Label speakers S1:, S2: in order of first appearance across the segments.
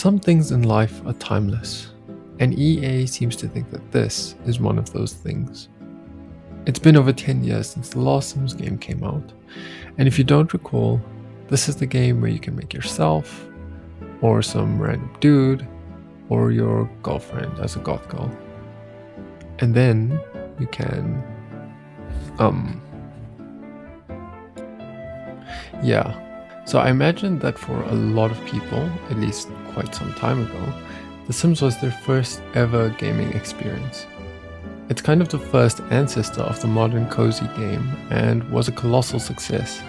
S1: Some things in life are timeless, and EA seems to think that this is one of those things. It's been over 10 years since the last Sims game came out, and if you don't recall, this is the game where you can make yourself, or some random dude, or your girlfriend as a goth girl. And then you can, So I imagine that for a lot of people, at least quite some time ago, The Sims was their first ever gaming experience. It's kind of the first ancestor of the modern cozy game and was a colossal success,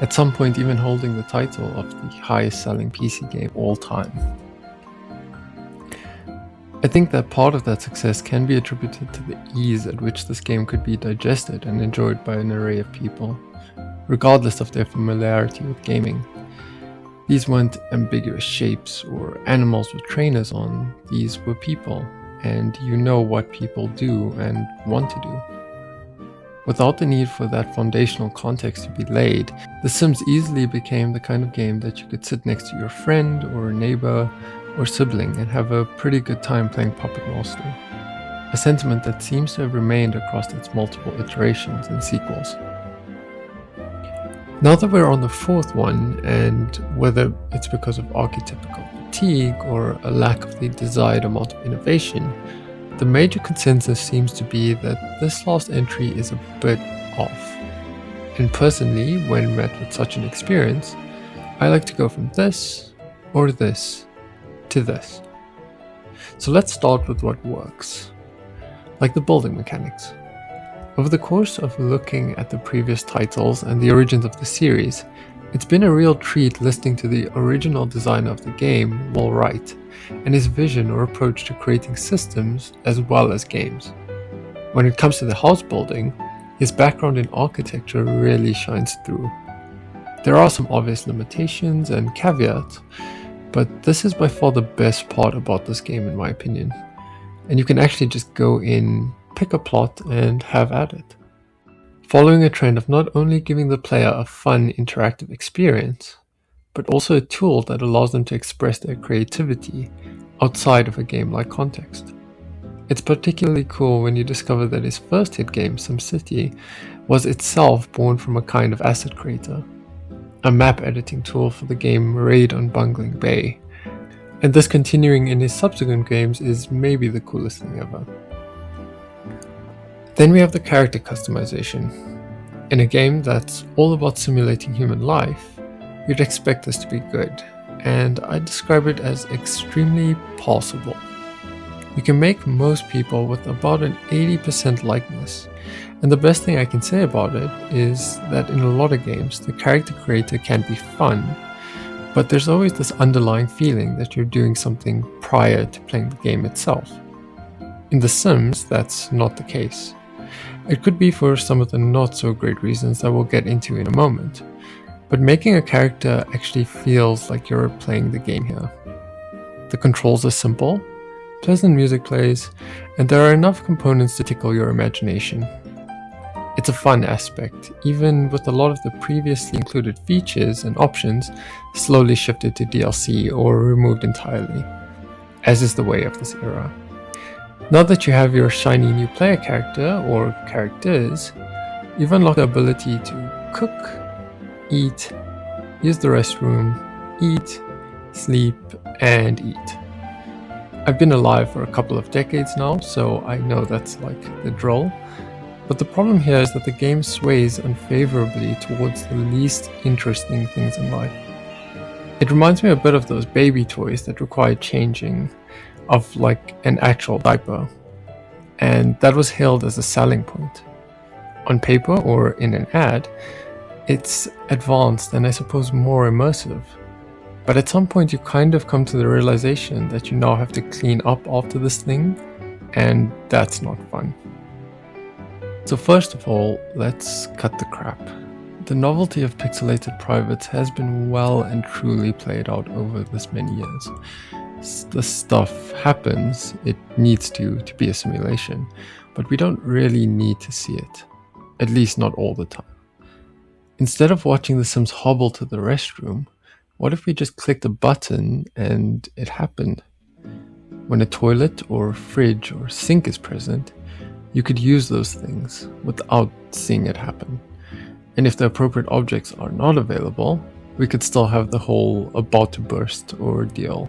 S1: at some point even holding the title of the highest selling PC game of all time. I think that part of that success can be attributed to the ease at which this game could be digested and enjoyed by an array of people, regardless of their familiarity with gaming. These weren't ambiguous shapes or animals with trainers on, these were people, and you know what people do and want to do. Without the need for that foundational context to be laid, The Sims easily became the kind of game that you could sit next to your friend or neighbor or sibling and have a pretty good time playing Puppet Master, a sentiment that seems to have remained across its multiple iterations and sequels. Now that we're on the fourth one, and whether it's because of archetypical fatigue or a lack of the desired amount of innovation, the major consensus seems to be that this last entry is a bit off. And personally, when met with such an experience, I like to go from this or this to this. So let's start with what works, like the building mechanics. Over the course of looking at the previous titles and the origins of the series, it's been a real treat listening to the original designer of the game, Will Wright, and his vision or approach to creating systems as well as games. When it comes to the house building, his background in architecture really shines through. There are some obvious limitations and caveats, but this is by far the best part about this game in my opinion. And you can actually just go in, pick a plot, and have at it. Following a trend of not only giving the player a fun, interactive experience, but also a tool that allows them to express their creativity outside of a game-like context. It's particularly cool when you discover that his first hit game, SimCity, was itself born from a kind of asset creator, a map editing tool for the game Raid on Bungling Bay, and this continuing in his subsequent games is maybe the coolest thing ever. Then we have the character customization. In a game that's all about simulating human life, you'd expect this to be good, and I describe it as extremely passable. You can make most people with about an 80% likeness, and the best thing I can say about it is that in a lot of games, the character creator can be fun, but there's always this underlying feeling that you're doing something prior to playing the game itself. In The Sims, that's not the case. It could be for some of the not so great reasons that we'll get into in a moment, but making a character actually feels like you're playing the game here. The controls are simple, pleasant music plays, and there are enough components to tickle your imagination. It's a fun aspect, even with a lot of the previously included features and options slowly shifted to DLC or removed entirely, as is the way of this era. Now that you have your shiny new player character, or characters, you've unlocked the ability to cook, eat, use the restroom, eat, sleep, and eat. I've been alive for a couple of decades now, so I know that's like the drill. But the problem here is that the game sways unfavorably towards the least interesting things in life. It reminds me a bit of those baby toys that require changing, of like an actual diaper, and that was hailed as a selling point. On paper or in an ad, it's advanced and I suppose more immersive, but at some point you kind of come to the realization that you now have to clean up after this thing, and that's not fun. So first of all, let's cut the crap. The novelty of pixelated privates has been well and truly played out over this many years. The stuff happens, it needs to be a simulation, but we don't really need to see it, at least not all the time. Instead of watching The Sims hobble to the restroom, What if we just clicked a button and it happened? When a toilet or fridge or sink is present, you could use those things without seeing it happen. And if the appropriate objects are not available, we could still have the whole about to burst ordeal.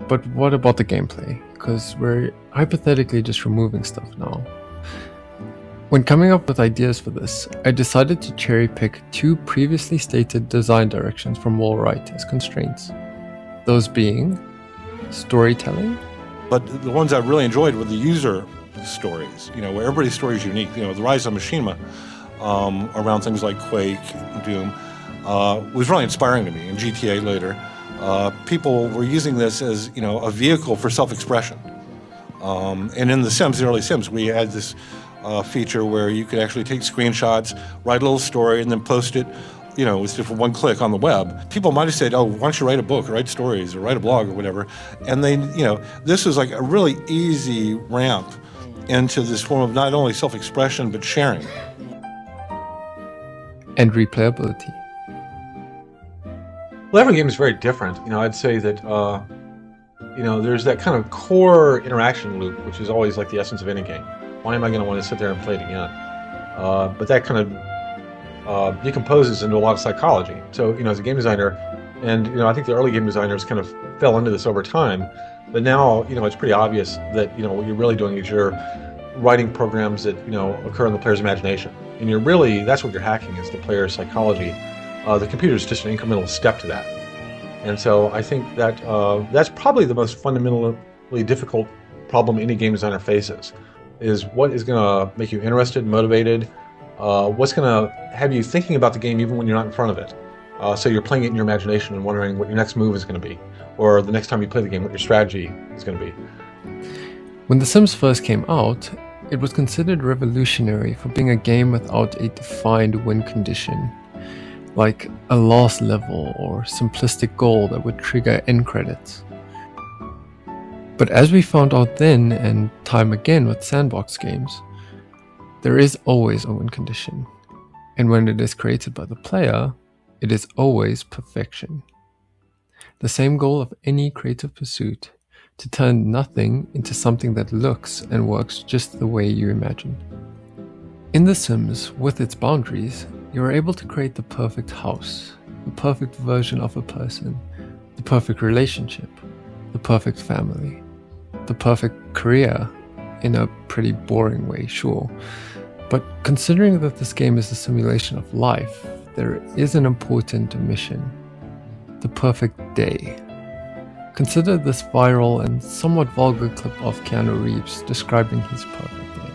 S1: But what about the gameplay? Because we're hypothetically just removing stuff now. When coming up with ideas for this, I decided to cherry pick 2 previously stated design directions from Wallwright as constraints. Those being storytelling.
S2: But the ones I really enjoyed were the user stories, where everybody's story is unique. The rise of Machinima around things like Quake, Doom, was really inspiring to me, and GTA later. People were using this as, a vehicle for self-expression. And in the Sims, the early Sims, we had this feature where you could actually take screenshots, write a little story, and then post it, with just one click on the web. People might have said, oh, why don't you write a book, or write stories, or write a blog, or whatever. And they, this was like a really easy ramp into this form of not only self-expression, but sharing.
S1: And replayability.
S3: Well, every game is very different. I'd say that, there's that kind of core interaction loop, which is always like the essence of any game. Why am I going to want to sit there and play it again? But that kind of decomposes into a lot of psychology. So, as a game designer, and, I think the early game designers kind of fell into this over time, but now, it's pretty obvious that, what you're really doing is you're writing programs that, occur in the player's imagination. And that's what you're hacking, is the player's psychology. The computer is just an incremental step to that. And so I think that that's probably the most fundamentally difficult problem any game designer faces, is what is going to make you interested, motivated, what's going to have you thinking about the game even when you're not in front of it. So you're playing it in your imagination and wondering what your next move is going to be, or the next time you play the game, what your strategy is going to be.
S1: When The Sims first came out, it was considered revolutionary for being a game without a defined win condition, like a last level or simplistic goal that would trigger end credits. But as we found out then, and time again with sandbox games, there is always a win condition. And when it is created by the player, it is always perfection. The same goal of any creative pursuit, to turn nothing into something that looks and works just the way you imagine. In The Sims, with its boundaries, you are able to create the perfect house, the perfect version of a person, the perfect relationship, the perfect family, the perfect career, in a pretty boring way, sure. But considering that this game is a simulation of life, there is an important omission: the perfect day. Consider this viral and somewhat vulgar clip of Keanu Reeves describing his perfect day.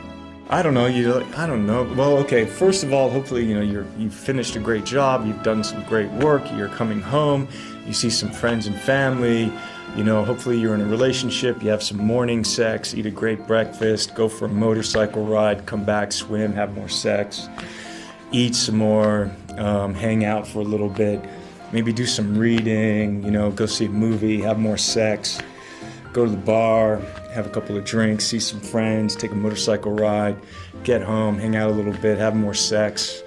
S4: I don't know. Well, okay, first of all, hopefully, you've finished a great job, you've done some great work, you're coming home, you see some friends and family, hopefully you're in a relationship, you have some morning sex, eat a great breakfast, go for a motorcycle ride, come back, swim, have more sex, eat some more, hang out for a little bit, maybe do some reading, go see a movie, have more sex, go to the bar, have a couple of drinks, see some friends, take a motorcycle ride, get home, hang out a little bit, have more sex.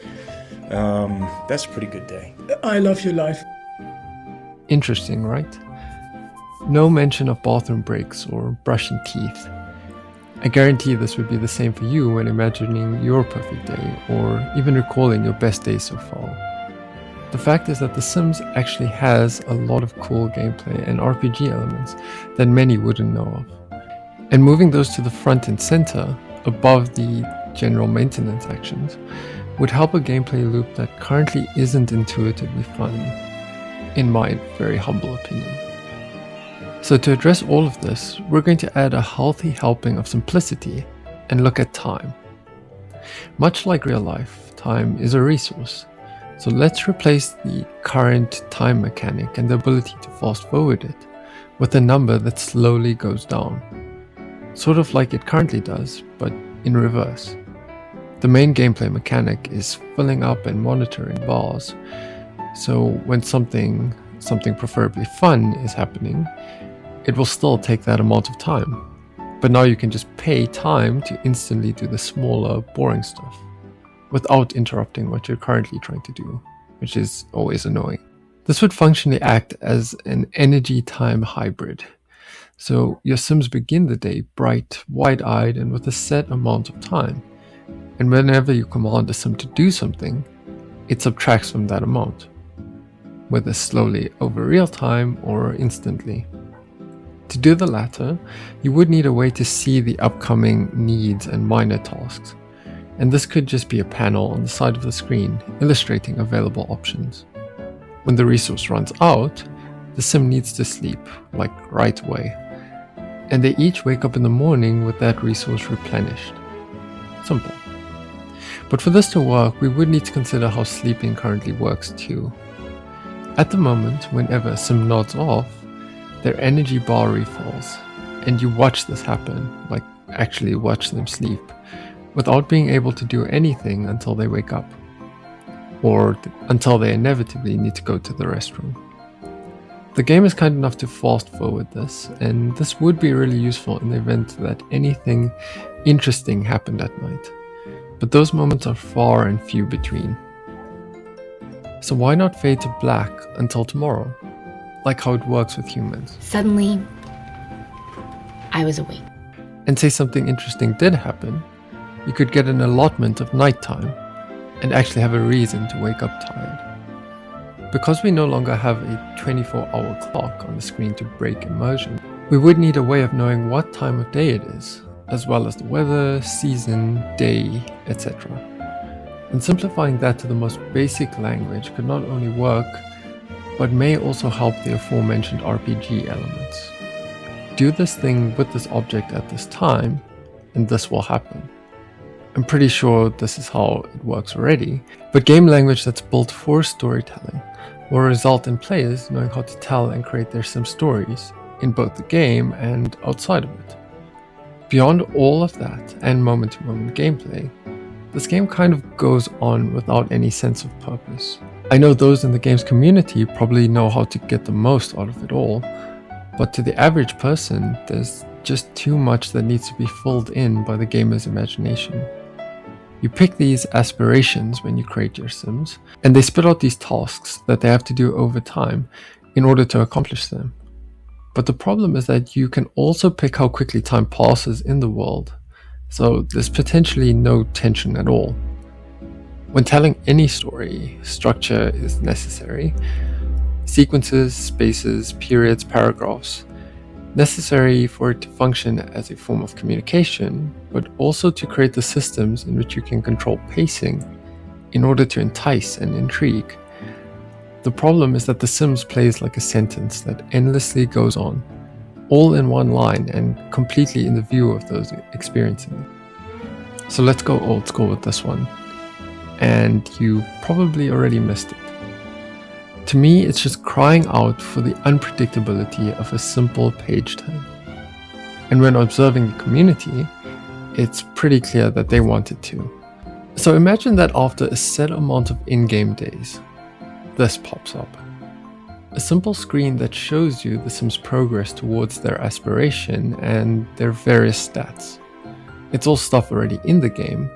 S4: That's a pretty good day.
S5: I love your life.
S1: Interesting, right? No mention of bathroom breaks or brushing teeth. I guarantee this would be the same for you when imagining your perfect day, or even recalling your best day so far. The fact is that The Sims actually has a lot of cool gameplay and RPG elements that many wouldn't know of. And moving those to the front and center, above the general maintenance actions, would help a gameplay loop that currently isn't intuitively fun, in my very humble opinion. So to address all of this, we're going to add a healthy helping of simplicity and look at time. Much like real life, time is a resource. So let's replace the current time mechanic and the ability to fast forward it with a number that slowly goes down. Sort of like it currently does, but in reverse. The main gameplay mechanic is filling up and monitoring bars. So when something preferably fun is happening, it will still take that amount of time. But now you can just pay time to instantly do the smaller, boring stuff, without interrupting what you're currently trying to do, which is always annoying. This would functionally act as an energy-time hybrid. So your Sims begin the day bright, wide-eyed, and with a set amount of time. And whenever you command a Sim to do something, it subtracts from that amount, whether slowly over real time or instantly. To do the latter, you would need a way to see the upcoming needs and minor tasks, and this could just be a panel on the side of the screen illustrating available options. When the resource runs out, the Sim needs to sleep, like right away, and they each wake up in the morning with that resource replenished. Simple. But for this to work, we would need to consider how sleeping currently works too. At the moment, whenever a Sim nods off, their energy bar refills, and you watch this happen, like actually watch them sleep, without being able to do anything until they wake up, or until they inevitably need to go to the restroom. The game is kind enough to fast forward this, and this would be really useful in the event that anything interesting happened at night, but those moments are far and few between. So why not fade to black until tomorrow, like how it works with humans?
S5: Suddenly, I was awake.
S1: And say something interesting did happen, you could get an allotment of nighttime and actually have a reason to wake up tired. Because we no longer have a 24-hour clock on the screen to break immersion, we would need a way of knowing what time of day it is, as well as the weather, season, day, etc. And simplifying that to the most basic language could not only work, but may also help the aforementioned RPG elements. Do this thing with this object at this time, and this will happen. I'm pretty sure this is how it works already, but game language that's built for storytelling will result in players knowing how to tell and create their Sim stories in both the game and outside of it. Beyond all of that and moment-to-moment gameplay, this game kind of goes on without any sense of purpose. I know those in the game's community probably know how to get the most out of it all, but to the average person, there's just too much that needs to be filled in by the gamer's imagination. You pick these aspirations when you create your Sims, and they spit out these tasks that they have to do over time in order to accomplish them. But the problem is that you can also pick how quickly time passes in the world, so there's potentially no tension at all. When telling any story, structure is necessary. Sequences, spaces, periods, paragraphs. Necessary for it to function as a form of communication, but also to create the systems in which you can control pacing in order to entice and intrigue. The problem is that The Sims plays like a sentence that endlessly goes on, all in one line and completely in the view of those experiencing it. So let's go old school with this one. And you probably already missed it. To me, it's just crying out for the unpredictability of a simple page turn. And when observing the community, it's pretty clear that they want it too. So imagine that after a set amount of in-game days, this pops up. A simple screen that shows you the Sims' progress towards their aspiration and their various stats. It's all stuff already in the game,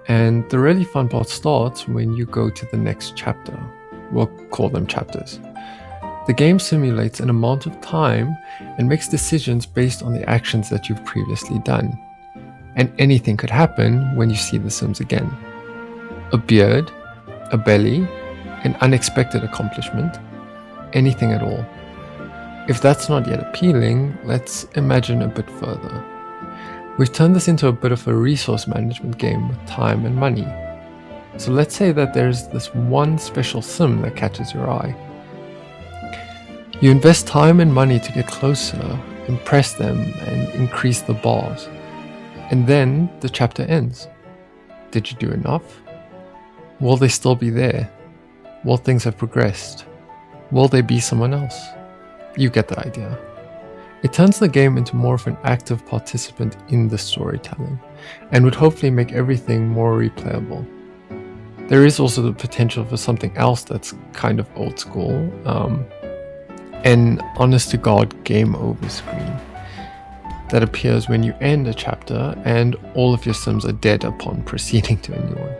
S1: and the really fun part starts when you go to the next chapter. We'll call them chapters. The game simulates an amount of time and makes decisions based on the actions that you've previously done. And anything could happen when you see the Sims again. A beard, a belly, an unexpected accomplishment, anything at all. If that's not yet appealing, let's imagine a bit further. We've turned this into a bit of a resource management game with time and money. So let's say that there's this one special Sim that catches your eye. You invest time and money to get closer, impress them, and increase the bars. And then the chapter ends. Did you do enough? Will they still be there? Will things have progressed? Will they be someone else? You get the idea. It turns the game into more of an active participant in the storytelling, and would hopefully make everything more replayable. There is also the potential for something else that's kind of old school, an honest-to-God game over screen that appears when you end a chapter and all of your Sims are dead upon proceeding to a new one.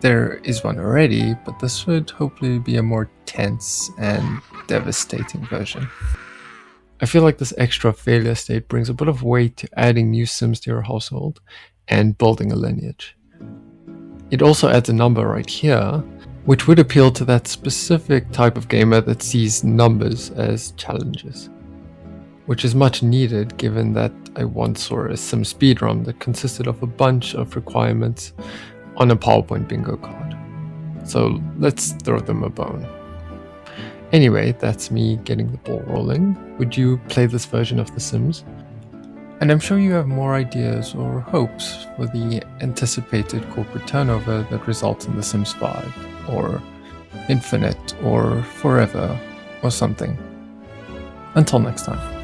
S1: There is one already, but this would hopefully be a more tense and devastating version. I feel like this extra failure state brings a bit of weight to adding new Sims to your household and building a lineage. It also adds a number right here, which would appeal to that specific type of gamer that sees numbers as challenges, which is much needed given that I once saw a Sim speedrun that consisted of a bunch of requirements on a PowerPoint bingo card. So let's throw them a bone. Anyway, that's me getting the ball rolling. Would you play this version of The Sims? And I'm sure you have more ideas or hopes for the anticipated corporate turnover that results in The Sims 5, or Infinite, or Forever, or something. Until next time.